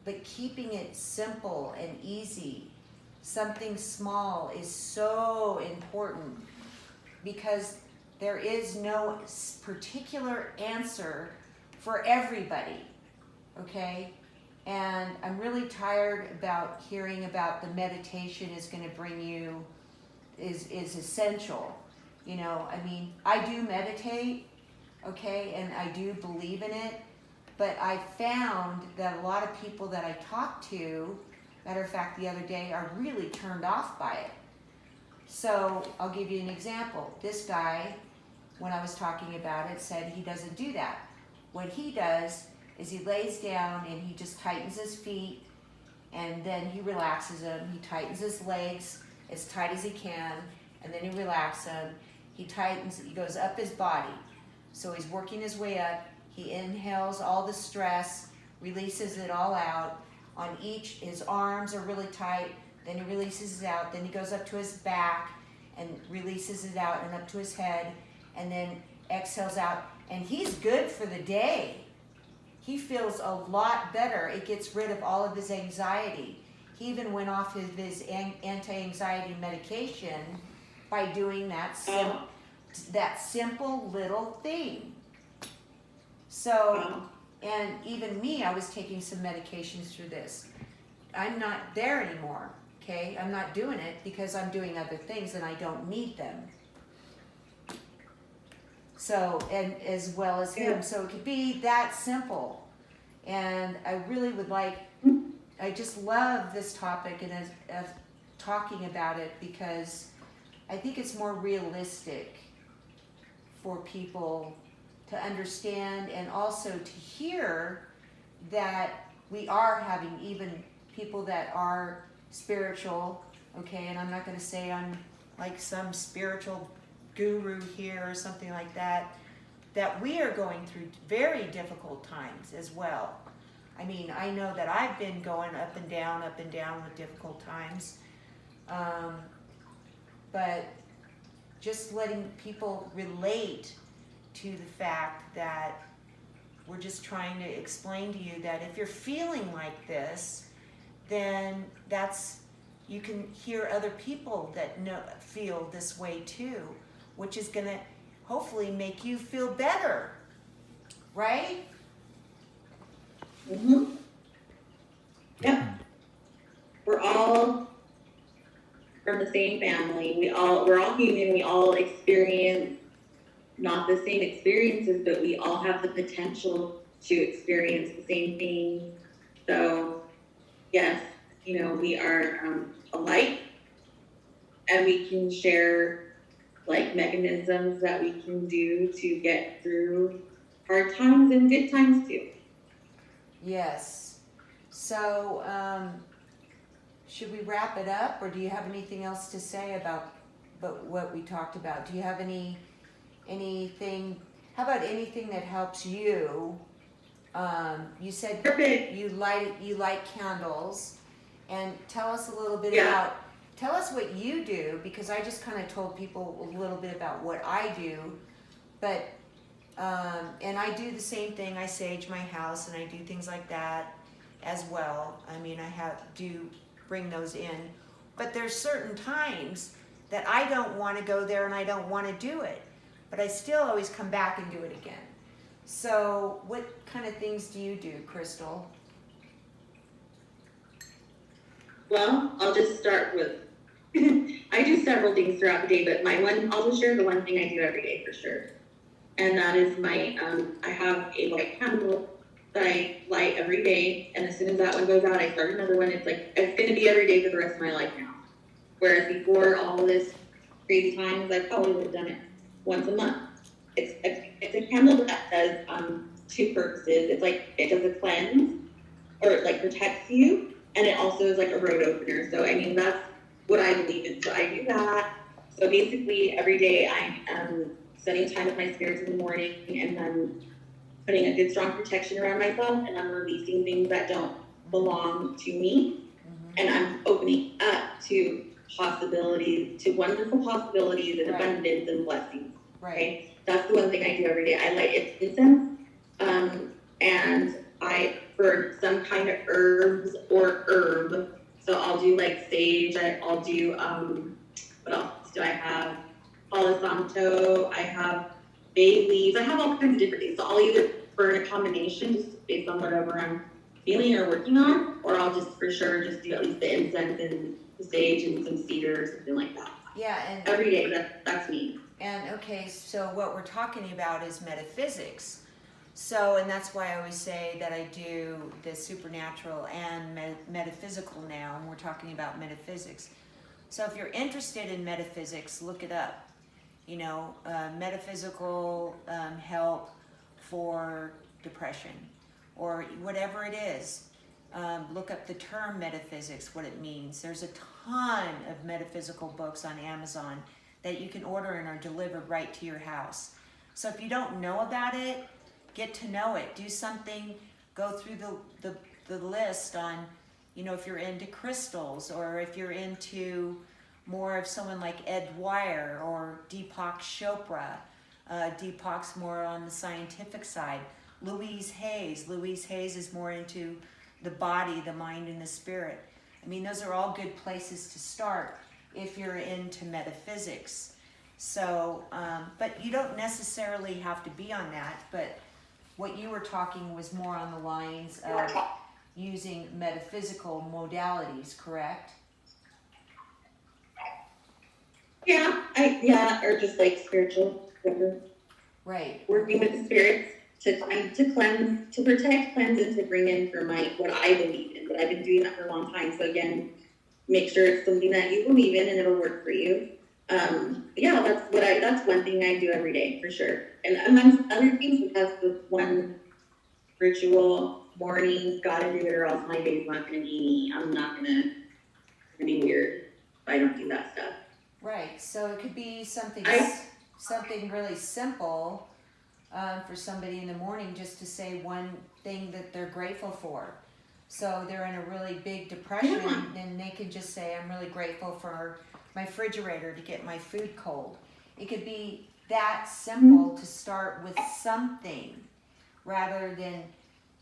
But keeping it simple and easy, something small, is so important, because there is no particular answer for everybody, okay? And I'm really tired about hearing about the meditation is going to bring you, is essential. You know, I mean, I do meditate, okay, and I do believe in it, but I found that a lot of people that I talk to, matter of fact, the other day, are really turned off by it. So I'll give you an example. This guy, when I was talking about it, said he doesn't do that. What he does is he lays down and he just tightens his feet, and then he relaxes them. He tightens his legs as tight as he can, and then he relaxes them. He goes up his body. So he's working his way up. He inhales all the stress, releases it all out. On his arms are really tight, then he releases it out. Then he goes up to his back and releases it out, and up to his head, and then exhales out. And he's good for the day. He feels a lot better. It gets rid of all of his anxiety. He even went off his anti-anxiety medication by doing that simple little thing. So, and even me, I was taking some medications through this. I'm not there anymore, okay? I'm not doing it because I'm doing other things and I don't need them. So, and as well as him. So it could be that simple. And I really would I just love this topic and as talking about it, because I think it's more realistic for people to understand, and also to hear that we are having, even people that are spiritual, okay, and I'm not going to say I'm like some spiritual guru here or something like that we are going through very difficult times as well. I mean, I know that I've been going up and down with difficult times, but just letting people relate to the fact that we're just trying to explain to you that if you're feeling like this, then that's you can hear other people that feel this way too, which is going to hopefully make you feel better, right? Mm-hmm. Yep. We're all from the same family. We're all human. We all experience not the same experiences, but we all have the potential to experience the same thing. So, yes, we are alike, and we can share like mechanisms that we can do to get through hard times and good times too. Yes. So, should we wrap it up, or do you have anything else to say about what we talked about? Do you have anything? How about anything that helps you? You said Perfect. you like candles, and tell us a little bit Yeah. about. Tell us what you do, because I just kind of told people a little bit about what I do, but and I do the same thing. I sage my house, and I do things like that as well. I mean, I do bring those in, but there's certain times that I don't want to go there and I don't want to do it, but I still always come back and do it again. So what kind of things do you do, Crystal? Well, I'll just start with, I do several things throughout the day, but I'll just share the one thing I do every day for sure. And that is I have a white candle that I light every day. And as soon as that one goes out, I start another one. It's going to be every day for the rest of my life now. Whereas before all of this crazy times, I probably would have done it once a month. It's a candle that does two purposes. It does a cleanse, or it protects you. And it also is like a road opener. So, I mean, that's what I believe in. So I do that. So basically every day I am spending time with my spirits in the morning, and then putting a good strong protection around myself, and I'm releasing things that don't belong to me. And I'm opening up to possibilities, to wonderful possibilities and abundance and blessings. Right. That's the one thing I do every day. I light incense, and I burn some kind of herbs or herb. So I'll do sage. I'll do what else do I have? Palo Santo. I have bay leaves. I have all kinds of different things. So I'll either burn a combination just based on whatever I'm feeling or working on, or I'll just for sure just do at least the incense and the sage and some cedar or something like that. Yeah, and every day. That's me. And okay, so what we're talking about is metaphysics. So, and that's why I always say that I do the supernatural and metaphysical now, and we're talking about metaphysics. So if you're interested in metaphysics, look it up. Metaphysical help for depression or whatever it is. Look up the term metaphysics, what it means. There's a ton of metaphysical books on Amazon that you can order and are delivered right to your house. So if you don't know about it, get to know it. Do something, go through the list on, if you're into crystals, or if you're into more of someone like Ed Dwyer or Deepak Chopra. Deepak's more on the scientific side. Louise Hayes. Louise Hayes is more into the body, the mind, and the spirit. I mean, those are all good places to start if you're into metaphysics. So, but you don't necessarily have to be on that, but what you were talking was more on the lines of using metaphysical modalities, correct? Yeah, or just spiritual, whatever. Right. Working with the spirits to cleanse, to protect, cleanse, and to bring in for what I believe in. But I've been doing that for a long time. So again, make sure it's something that you believe in and it'll work for you. That's one thing I do every day for sure. And amongst other things, that's the one ritual morning, gotta do it or else my day's not gonna be me. I'm not gonna be weird if I don't do that stuff. Right. So it could be something really simple for somebody in the morning, just to say one thing that they're grateful for. So they're in a really big depression, and they can just say, I'm really grateful for my refrigerator to get my food cold. It could be that simple to start with something, rather than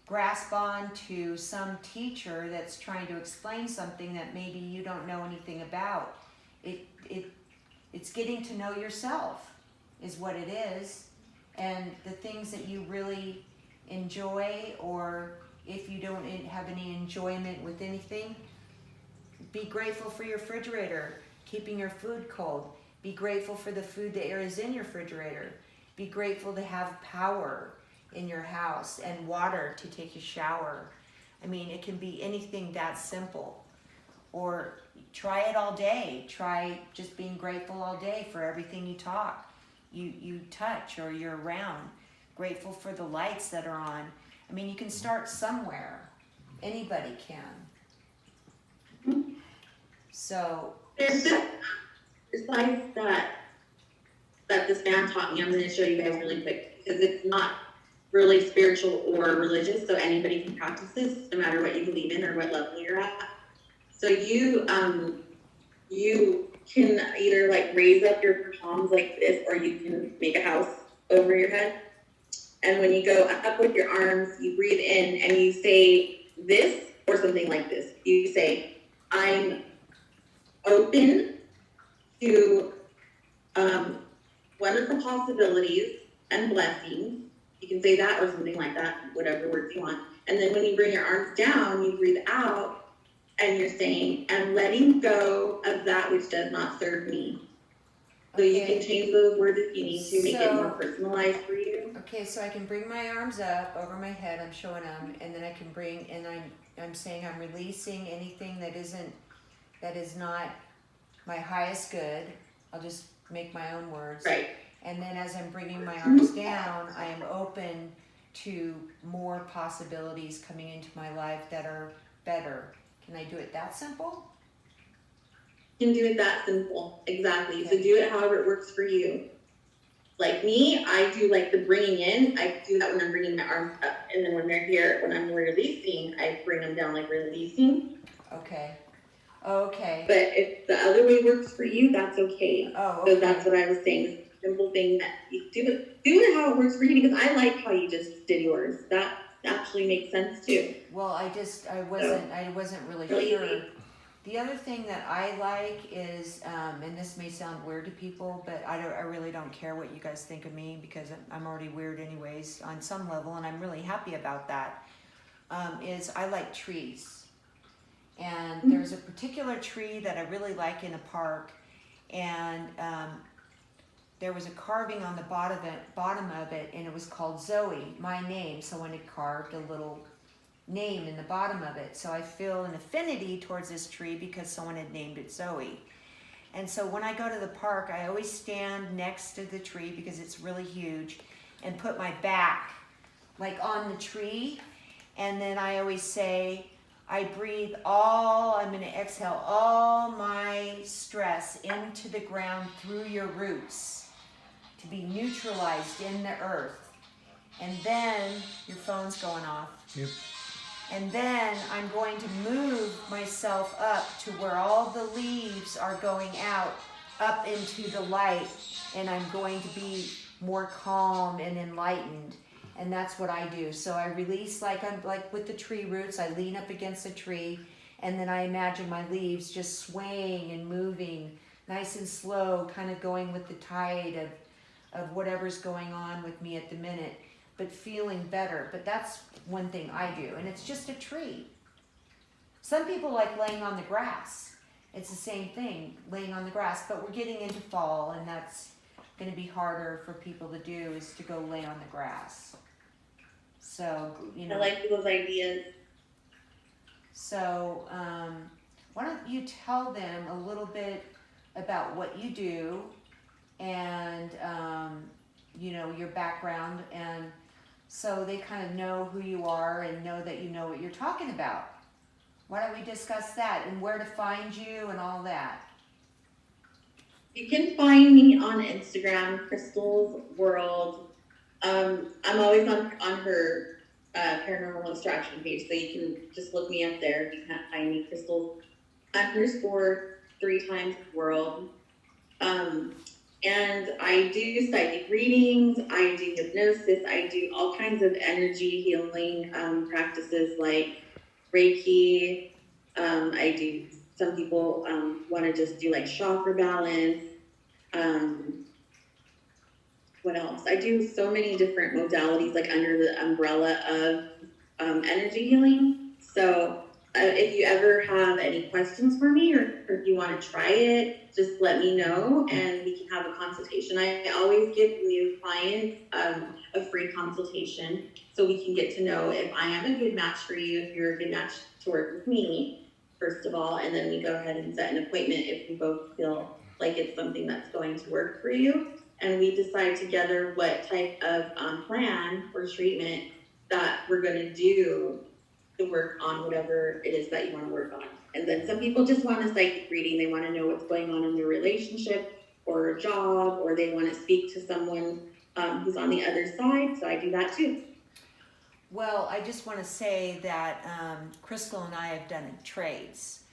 grasp on to some teacher that's trying to explain something that maybe you don't know anything about. It's getting to know yourself is what it is, and the things that you really enjoy, or if you don't have any enjoyment with anything, be grateful for your refrigerator, keeping your food cold. Be grateful for the food that is in your refrigerator. Be grateful to have power in your house and water to take a shower. I mean, it can be anything that simple. Or try it all day. Try just being grateful all day for everything you touch or you're around. Grateful for the lights that are on. I mean, you can start somewhere. Anybody can. So There's this, besides that this man taught me, I'm going to show you guys really quick, because it's not really spiritual or religious, so anybody can practice this, no matter what you believe in or what level you're at. So you can either like raise up your palms like this, or you can make a house over your head. And when you go up with your arms, you breathe in and you say this or something like this. You say, I'm open to wonderful possibilities and blessings. You can say that or something like that, whatever words you want. And then when you bring your arms down, you breathe out and you're saying, I'm letting go of that which does not serve me. So you can change those words if you need to, make it more personalized for you. Okay, so I can bring my arms up over my head, I'm showing them, and then I can bring, and I'm saying I'm releasing anything that is not my highest good. I'll just make my own words. Right. And then as I'm bringing my arms down, I am open to more possibilities coming into my life that are better. Can I do it that simple? You can do it that simple, exactly. So do it however it works for you. Like me, I do like the bringing in. I do that when I'm bringing my arms up, and then when they're here, when I'm releasing, I bring them down like releasing. Okay. Okay. But if the other way works for you, that's okay. Oh, okay. So that's what I was saying. Simple thing that you do it how it works for you, because I like how you just did yours. That actually makes sense too. Well, I wasn't really sure. The other thing that I like is, and this may sound weird to people, but I really don't care what you guys think of me, because I'm already weird anyways on some level, and I'm really happy about that, is I like trees. And there's a particular tree that I really like in a park, and there was a carving on the bottom of it, and it was called Zoe, my name. Someone had carved a little name in the bottom of it. So I feel an affinity towards this tree because someone had named it Zoe. And so when I go to the park, I always stand next to the tree because it's really huge, and put my back like on the tree. And then I always say, I'm going to exhale all my stress into the ground through your roots to be neutralized in the earth. And then your phone's going off. Yep. And then I'm going to move myself up to where all the leaves are going out, up into the light, and I'm going to be more calm and enlightened. And that's what I do. So I release, like with the tree roots, I lean up against a tree, and then I imagine my leaves just swaying and moving, nice and slow, kind of going with the tide of whatever's going on with me at the minute, but feeling better. But that's one thing I do, and it's just a tree. Some people like laying on the grass. It's the same thing, laying on the grass, but we're getting into fall, and that's going to be harder for people to do, is to go lay on the grass. So, you know. I like those ideas. So, why don't you tell them a little bit about what you do, and, your background, and so they kind of know who you are and know that you know what you're talking about. Why don't we discuss that, and where to find you and all that? You can find me on Instagram, Crystal's World. I'm always on her paranormal abstraction page, so you can just look me up there. If you can't find me, Crystal _3 times world. And I do psychic readings, I do hypnosis, I do all kinds of energy healing practices like Reiki. I do, some people want to just do like chakra balance. Um, what else? I do so many different modalities like under the umbrella of energy healing. So if you ever have any questions for me, or if you want to try it, just let me know and we can have a consultation. I always give new clients a free consultation so we can get to know if I am a good match for you, if you're a good match to work with me, first of all, and then we go ahead and set an appointment if we both feel like it's something that's going to work for you. And we decide together what type of plan or treatment that we're going to do to work on whatever it is that you want to work on. And then some people just want a psychic reading. They want to know what's going on in their relationship or a job, or they want to speak to someone who's on the other side. So I do that too. Well, I just want to say that Crystal and I have done trades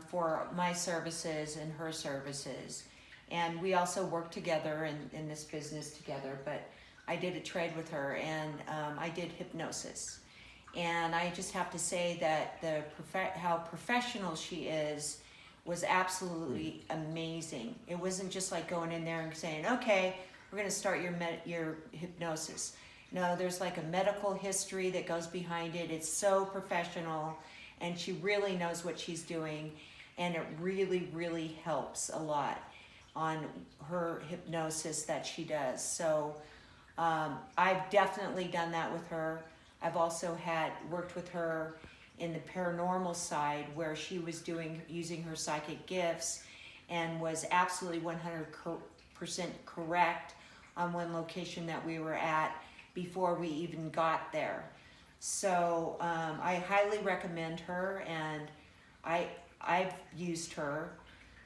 for my services and her services. And we also work together in this business together, but I did a trade with her, and I did hypnosis. And I just have to say that how professional she is was absolutely amazing. It wasn't just like going in there and saying, okay, we're going to start your hypnosis. No, there's like a medical history that goes behind it. It's so professional, and she really knows what she's doing, and it really, really helps a lot on her hypnosis that she does. So I've definitely done that with her. I've also worked with her in the paranormal side where she was using her psychic gifts and was absolutely 100% correct on one location that we were at before we even got there. So I highly recommend her, and I've used her.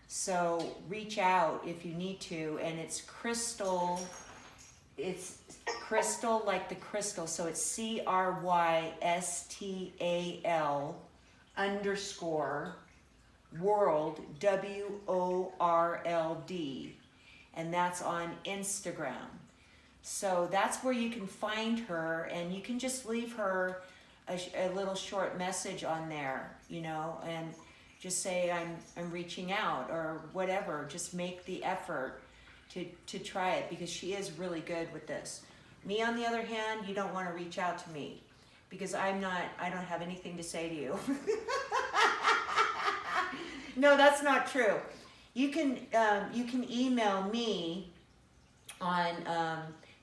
So reach out if you need to, and it's Crystal. It's Crystal like the crystal, so it's CRYSTAL_world WORLD, and that's on Instagram. So that's where you can find her, and you can just leave her a little short message on there, and just say I'm reaching out or whatever. Just make the effort to try it, because she is really good with this. Me, on the other hand, you don't want to reach out to me because I don't have anything to say to you. No, that's not true. You can email me on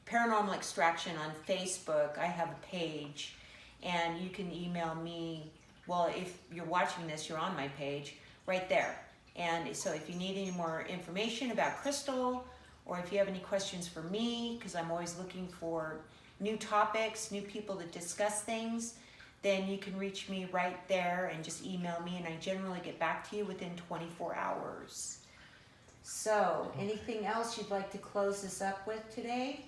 Paranormal Extraction on Facebook. I have a page, and you can email me. Well, if you're watching this, you're on my page right there. And so if you need any more information about Crystal, or if you have any questions for me, because I'm always looking for new topics, new people to discuss things, then you can reach me right there and just email me, and I generally get back to you within 24 hours. So, anything else you'd like to close this up with today?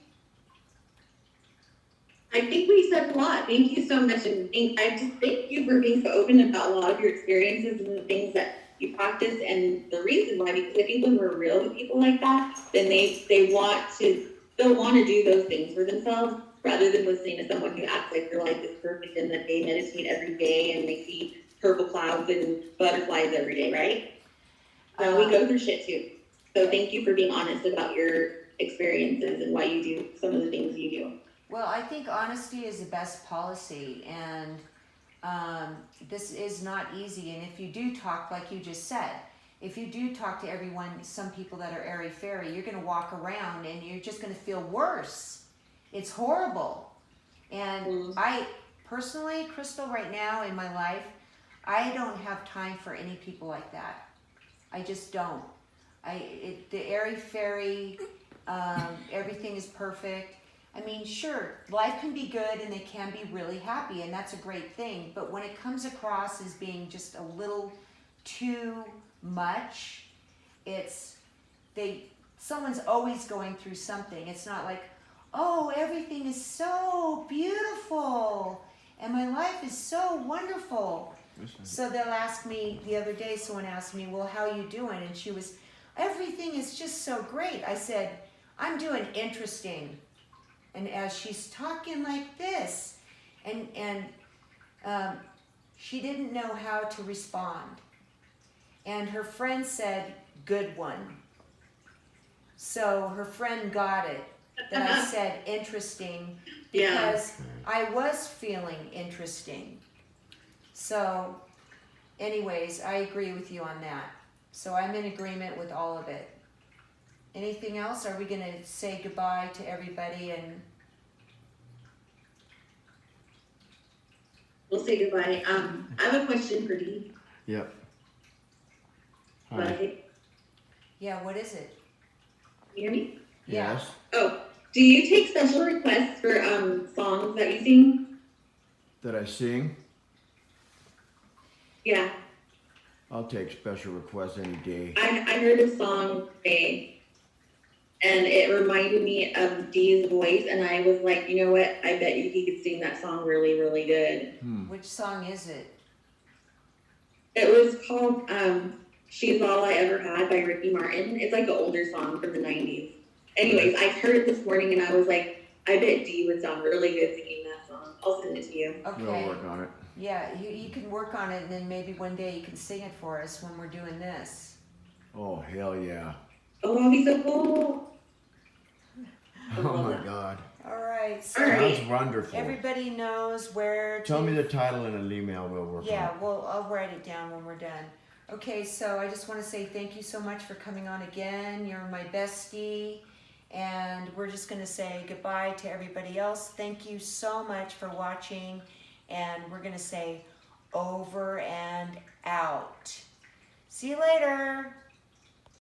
I think we said a lot. Thank you so much. And I just thank you for being so open about a lot of your experiences and the things that you practice. And the reason why, because I think when we're real with people like that, then they'll want to do those things for themselves rather than listening to someone who acts like their life is perfect and that they meditate every day and they see purple clouds and butterflies every day, right? So we go through shit too. So thank you for being honest about your experiences and why you do some of the things you do. Well, I think honesty is the best policy, and this is not easy. And if you do talk, like you just said, if you do talk to everyone, some people that are airy-fairy, you're going to walk around and you're just going to feel worse. It's horrible. And I personally, Crystal, right now in my life, I don't have time for any people like that. I just don't. The airy-fairy, everything is perfect. I mean, sure, life can be good and they can be really happy, and that's a great thing. But when it comes across as being just a little too much, someone's always going through something. It's not like, oh, everything is so beautiful and my life is so wonderful. So they'll ask me, the other day someone asked me, well, how are you doing? And she was, everything is just so great. I said, I'm doing interesting. And as she's talking like this, and she didn't know how to respond. And her friend said, good one. So her friend got it, that I said interesting, because I was feeling interesting. So anyways, I agree with you on that. So I'm in agreement with all of it. Anything else? Are we gonna say goodbye to everybody and We'll say goodbye. I have a question for Dee. Yep. Hi. Bye. yeah, what is it? Can you hear me? Yeah. Yes. Oh, do you take special requests for songs that you sing? That I sing? Yeah, I'll take special requests any day. I heard a song today, and it reminded me of Dee's voice, and I was like, you know what? I bet you could sing that song really, really good. Which song is it? It was called "She's All I Ever Had" by Ricky Martin. It's like an older song from the '90s. Anyways, I heard it this morning, and I was like, I bet Dee would sound really good singing that song. I'll send it to you. We'll Okay. work on it. Yeah, you can work on it, and then maybe one day you can sing it for us when we're doing this. Oh, hell yeah. Oh, that'll be so cool. Oh my God. All right. So All right. Sounds wonderful. everybody knows where to. Tell me the title in an email, we'll work Yeah, on it. well, I'll write it down when we're done. Okay, so I just want to say thank you so much for coming on again. You're my bestie. And we're just going to say goodbye to everybody else. Thank you so much for watching. And we're going to say over and out. See you later.